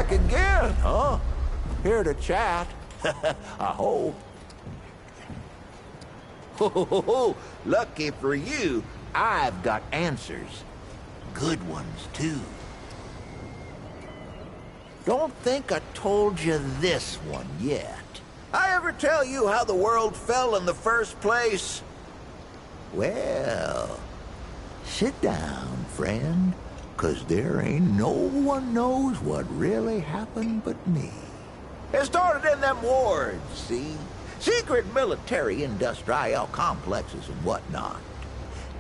back again, huh? Here to chat. I hope. Ho, lucky for you, I've got answers. Good ones, too. Don't think I told you this one yet. I ever tell you how the world fell in the first place? Well, sit down, friend, 'cause there ain't no one knows what really happened but me. It started in them wards, see? Secret military-industrial complexes and whatnot.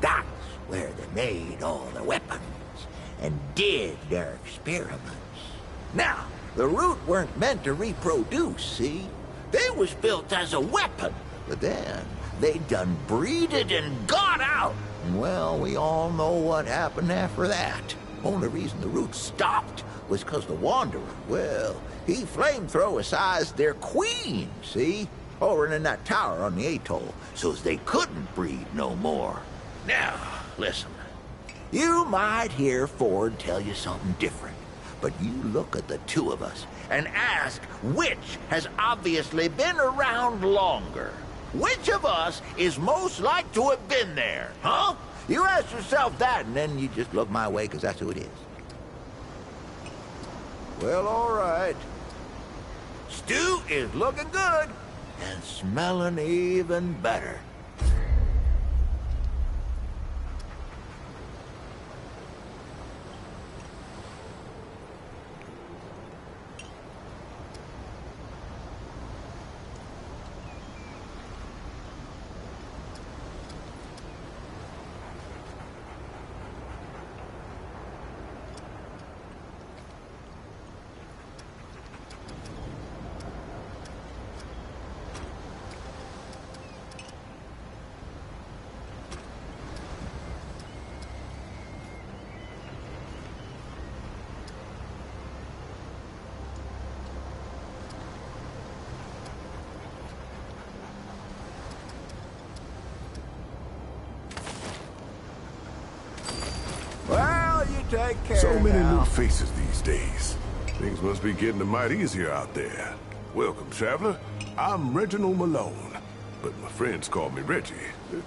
That's where they made all their weapons and did their experiments. Now, the root weren't meant to reproduce, see? They was built as a weapon, but then they done breeded and got out. And well, we all know what happened after that. Only reason the root stopped was 'cause the Wanderer, well, he flamethrower-sized their queen, see? Over in that tower on the atoll, so's they couldn't breed no more. Now, listen. You might hear Ford tell you something different, but you look at the two of us and ask which has obviously been around longer. Which of us is most like to have been there, huh? You ask yourself that, and then you just look my way, 'cause that's who it is. Well, all right. Stew is looking good. And smelling even better. Take care so many now. new faces these days. Things must be getting a mite easier out there. Welcome, traveler. I'm Reginald Malone, but my friends call me Reggie.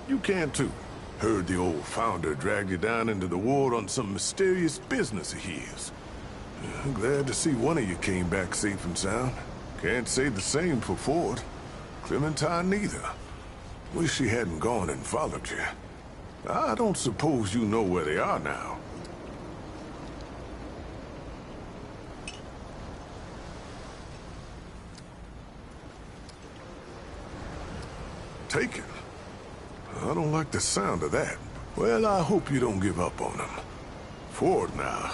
You can too. Heard the old founder dragged you down into the ward on some mysterious business of his. Glad to see one of you came back safe and sound. Can't say the same for Ford. Clementine neither. Wish she hadn't gone and followed you. I don't suppose you know where they are now. Taken? I don't like the sound of that. Well, I hope you don't give up on him. Ford now.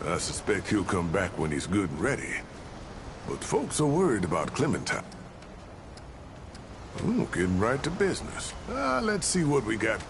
I suspect he'll come back when he's good and ready. But folks are worried about Clementine. Getting right to business. Let's see what we got.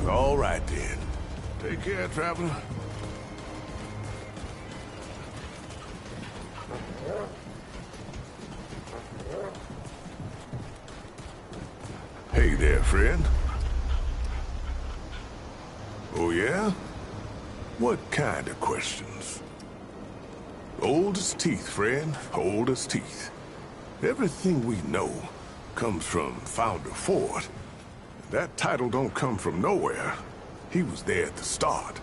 All right, then. Take care, traveler. Hey there, friend. Oh, yeah? What kind of questions? Old as teeth, friend. Old as teeth. Everything we know comes from Founder Ford. That title don't come from nowhere. He was there at the start.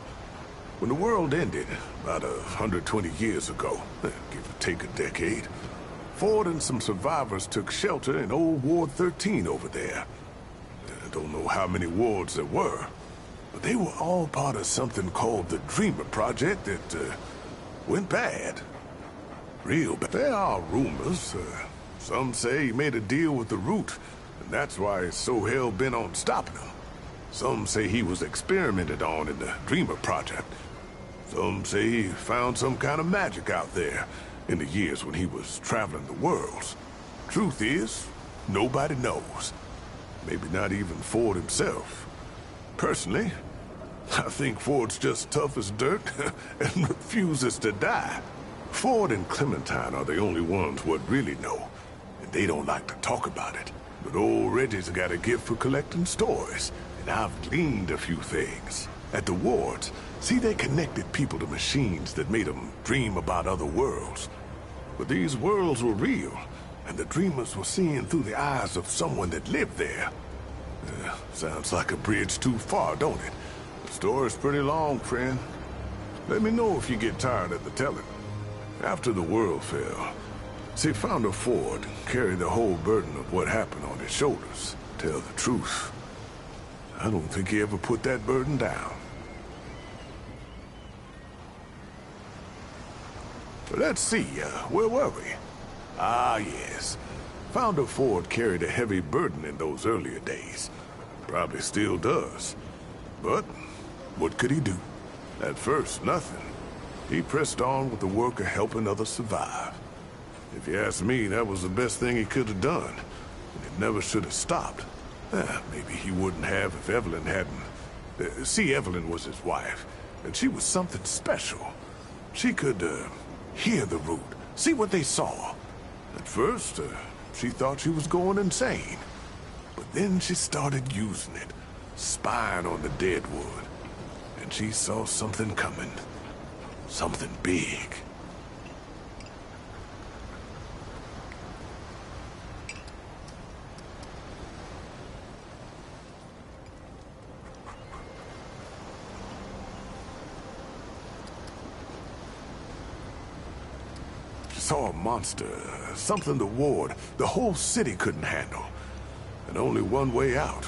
When the world ended, about 120 years ago, give or take a decade, Ford and some survivors took shelter in old Ward 13 over there. I don't know how many wards there were, but they were all part of something called the Dreamer Project that went bad. Real bad. There are rumors. Some say he made a deal with the Root, That's why it's so hell-bent on stopping him. Some say he was experimented on in the Dreamer Project. Some say he found some kind of magic out there in the years when he was traveling the worlds. Truth is, nobody knows. Maybe not even Ford himself. Personally, I think Ford's just tough as dirt and refuses to die. Ford and Clementine are the only ones what really know, and they don't like to talk about it. But old Reggie's got a gift for collecting stories, and I've gleaned a few things. At the wards, see, they connected people to machines that made them dream about other worlds. But these worlds were real, and the dreamers were seeing through the eyes of someone that lived there. Sounds like a bridge too far, don't it? The story's pretty long, friend. Let me know if you get tired of the telling. After the world fell, see, Founder Ford carried the whole burden of what happened on his shoulders. Tell the truth, I don't think he ever put that burden down. But let's see, where were we? Ah, yes. Founder Ford carried a heavy burden in those earlier days. Probably still does. But what could he do? At first, nothing. He pressed on with the work of helping others survive. If you ask me, that was the best thing he could have done. And it never should have stopped. Maybe he wouldn't have if Evelyn hadn't. See, Evelyn was his wife, and she was something special. She could, hear the root, see what they saw. At first, she thought she was going insane. But then she started using it, spying on the dead wood. And she saw something coming. Something big. She saw a monster, something the ward, the whole city couldn't handle. And only one way out.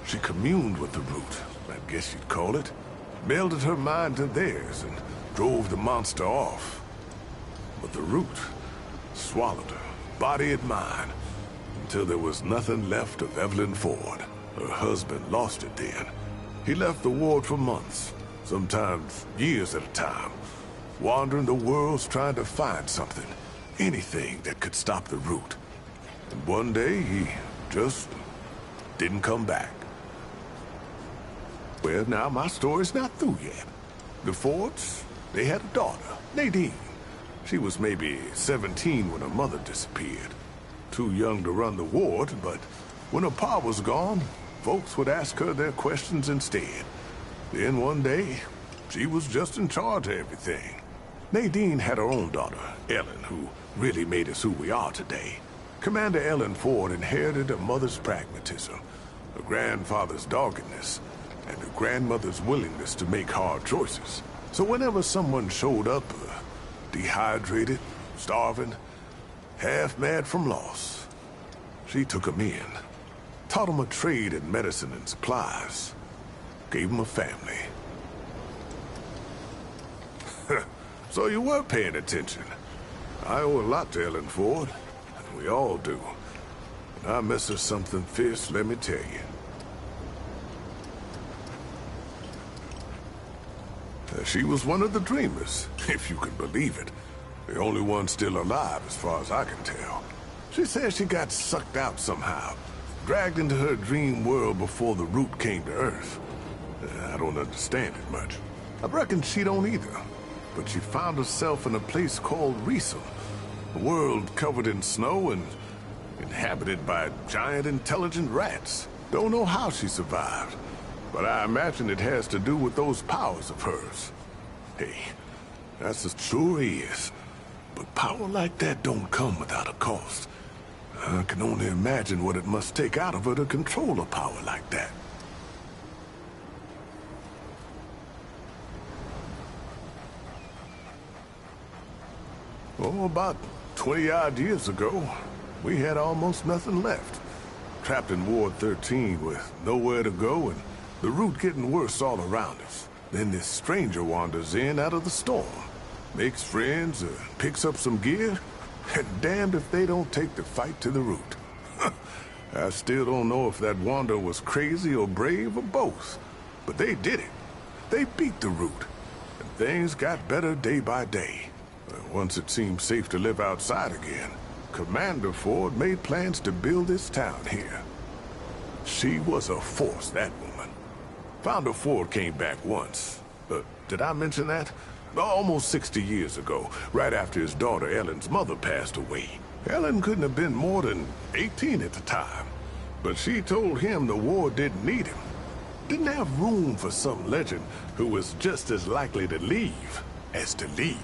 She communed with the root, I guess you'd call it. Melded her mind to theirs and drove the monster off. But the root swallowed her, body and mind, until there was nothing left of Evelyn Ford. Her husband lost it then. He left the ward for months, sometimes years at a time, wandering the worlds trying to find something, anything that could stop the root. And one day, he just didn't come back. Well, now my story's not through yet. The Fords, they had a daughter, Nadine. She was maybe 17 when her mother disappeared. Too young to run the ward, but when her pa was gone, folks would ask her their questions instead. Then one day, she was just in charge of everything. Nadine had her own daughter, Ellen, who really made us who we are today. Commander Ellen Ford inherited her mother's pragmatism, her grandfather's doggedness, and her grandmother's willingness to make hard choices. So whenever someone showed up, dehydrated, starving, half mad from loss, she took them in, taught them a trade in medicine and supplies, gave them a family. So you were paying attention. I owe a lot to Ellen Ford, and we all do. And I miss her something fierce, let me tell you. She was one of the dreamers, if you can believe it. The only one still alive, as far as I can tell. She says she got sucked out somehow, dragged into her dream world before the root came to Earth. I don't understand it much. I reckon she don't either. But she found herself in a place called Riesel, a world covered in snow and inhabited by giant intelligent rats. Don't know how she survived, but I imagine it has to do with those powers of hers. Hey, that's as sure is. But power like that don't come without a cost. I can only imagine what it must take out of her to control a power like that. Oh, about 20-odd years ago, we had almost nothing left. Trapped in Ward 13 with nowhere to go and the root getting worse all around us. Then this stranger wanders in out of the storm, makes friends, picks up some gear, and damned if they don't take the fight to the root. I still don't know if that Wanderer was crazy or brave or both, but they did it. They beat the Root, and things got better day by day. Once it seemed safe to live outside again, Commander Ford made plans to build this town here. She was a force, that woman. Founder Ford came back once. Did I mention that? Almost 60 years ago, right after his daughter Ellen's mother passed away. Ellen couldn't have been more than 18 at the time, but she told him the war didn't need him. Didn't have room for some legend who was just as likely to leave as to lead.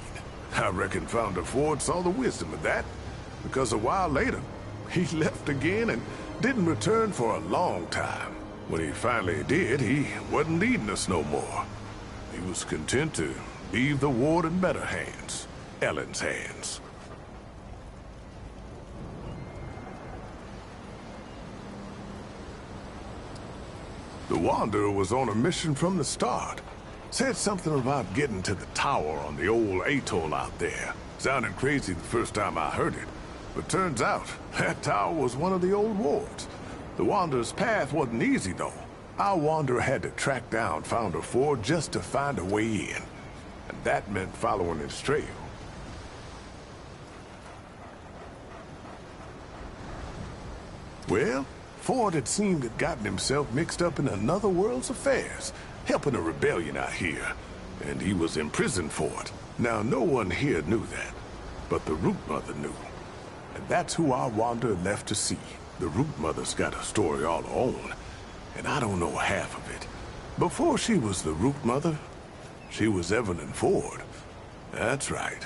I reckon Founder Ford saw the wisdom of that, because a while later, he left again and didn't return for a long time. When he finally did, he wasn't leading us no more. He was content to leave the war in better hands, Ellen's hands. The Wanderer was on a mission from the start. Said something about getting to the tower on the old atoll out there. Sounded crazy the first time I heard it, but turns out that tower was one of the old wards. The Wanderer's path wasn't easy, though. Our Wanderer had to track down Founder Ford just to find a way in, and that meant following his trail. Well, Ford had seemed to have gotten himself mixed up in another world's affairs, helping a rebellion out here, and he was imprisoned for it. Now, no one here knew that, but the Root Mother knew, and that's who our Wanderer left to see. The Root Mother's got a story all her own, and I don't know half of it. Before she was the Root Mother, she was Evelyn Ford. That's right,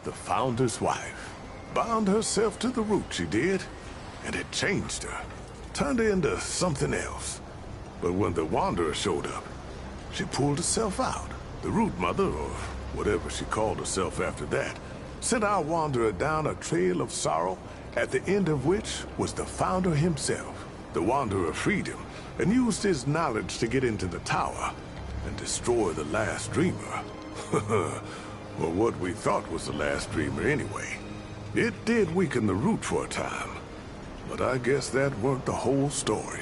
the Founder's wife. Bound herself to the Root, she did, and it changed her. Turned her into something else. But when the Wanderer showed up, she pulled herself out. The Root Mother, or whatever she called herself after that, sent our Wanderer down a trail of sorrow, at the end of which was the Founder himself. The Wanderer freed him, and used his knowledge to get into the tower, and destroy the last Dreamer. Or what we thought was the last Dreamer anyway. It did weaken the Root for a time, but I guess that weren't the whole story.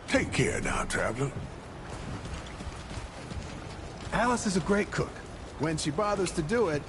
Take care now, traveler. Alice is a great cook. When she bothers to do it,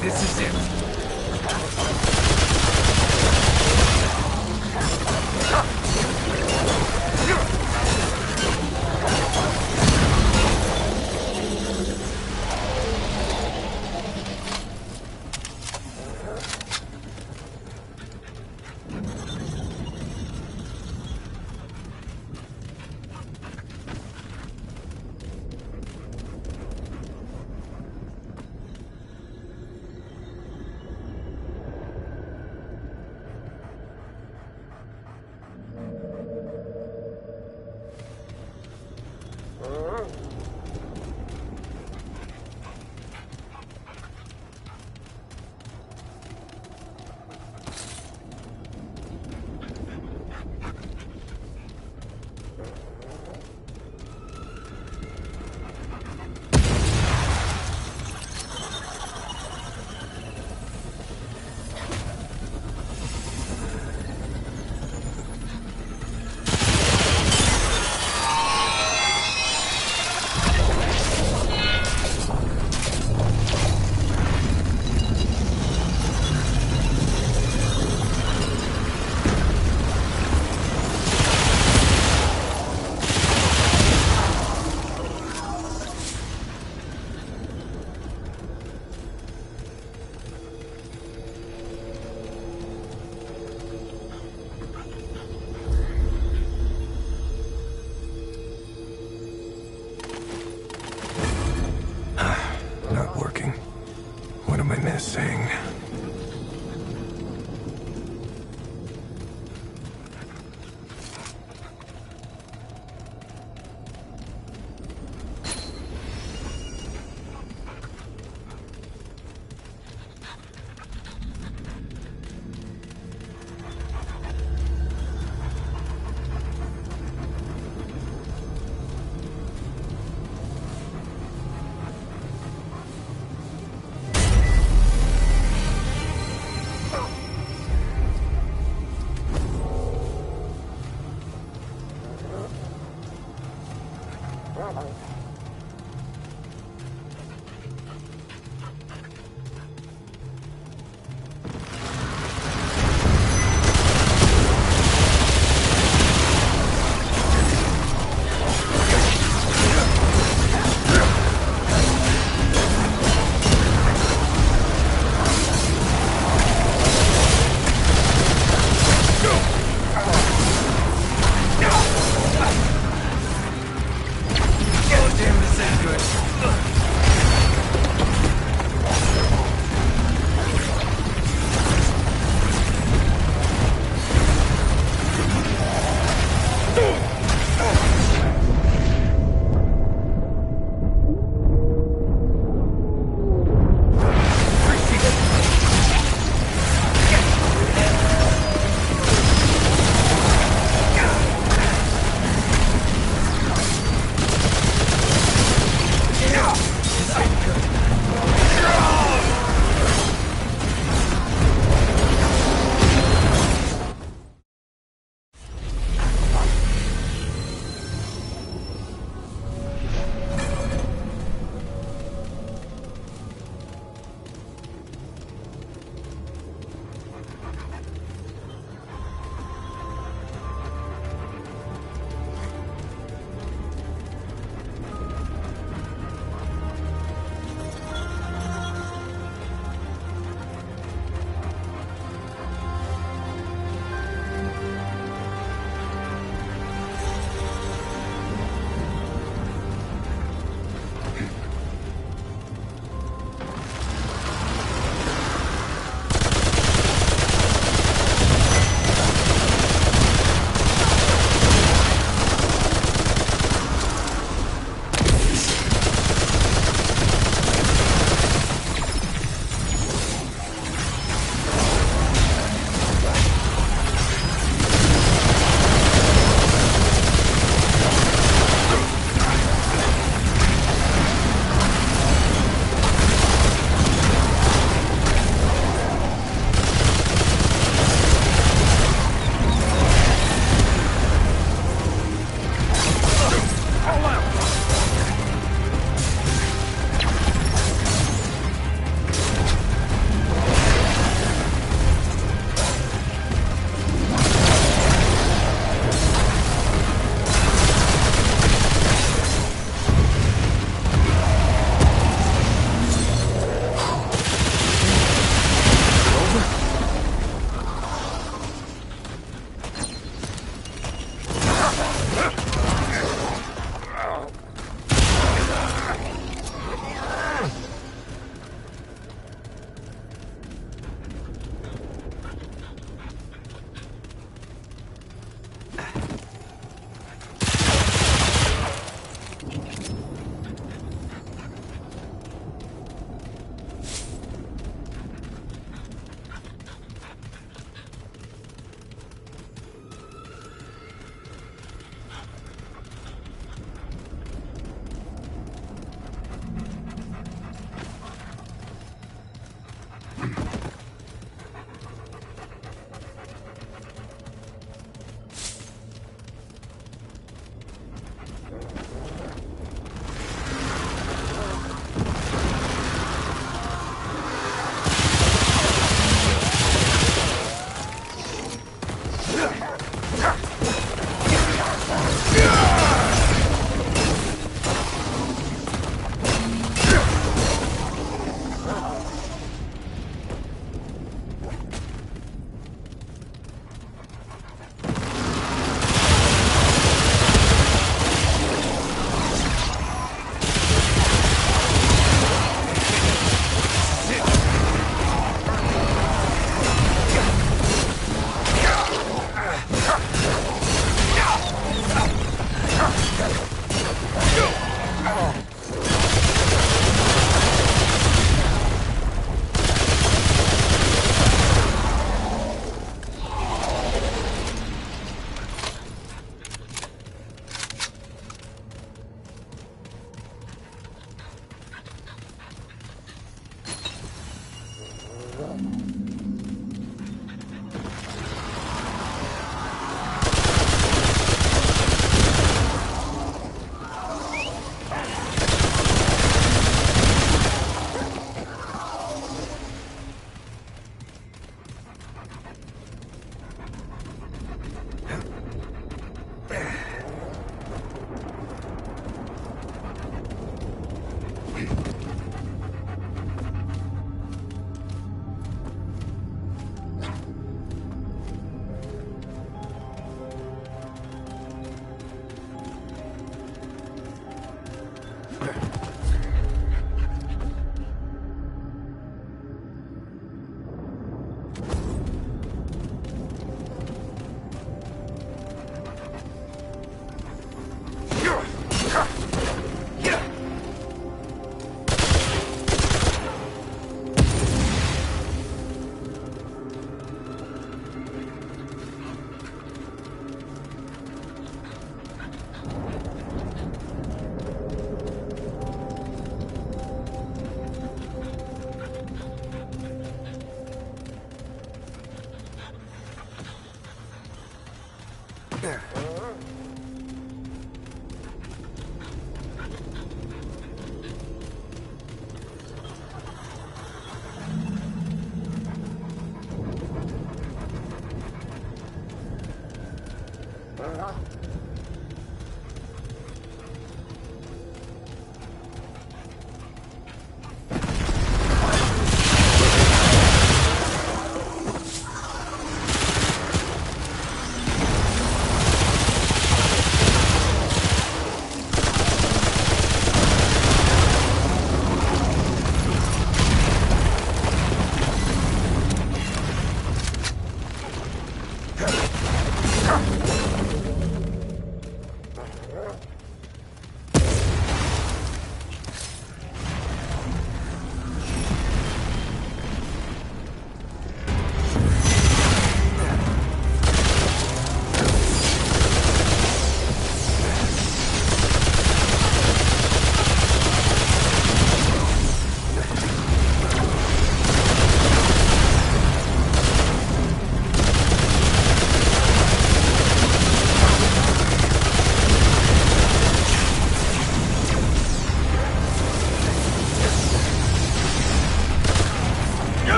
this is it. talking? What am I missing?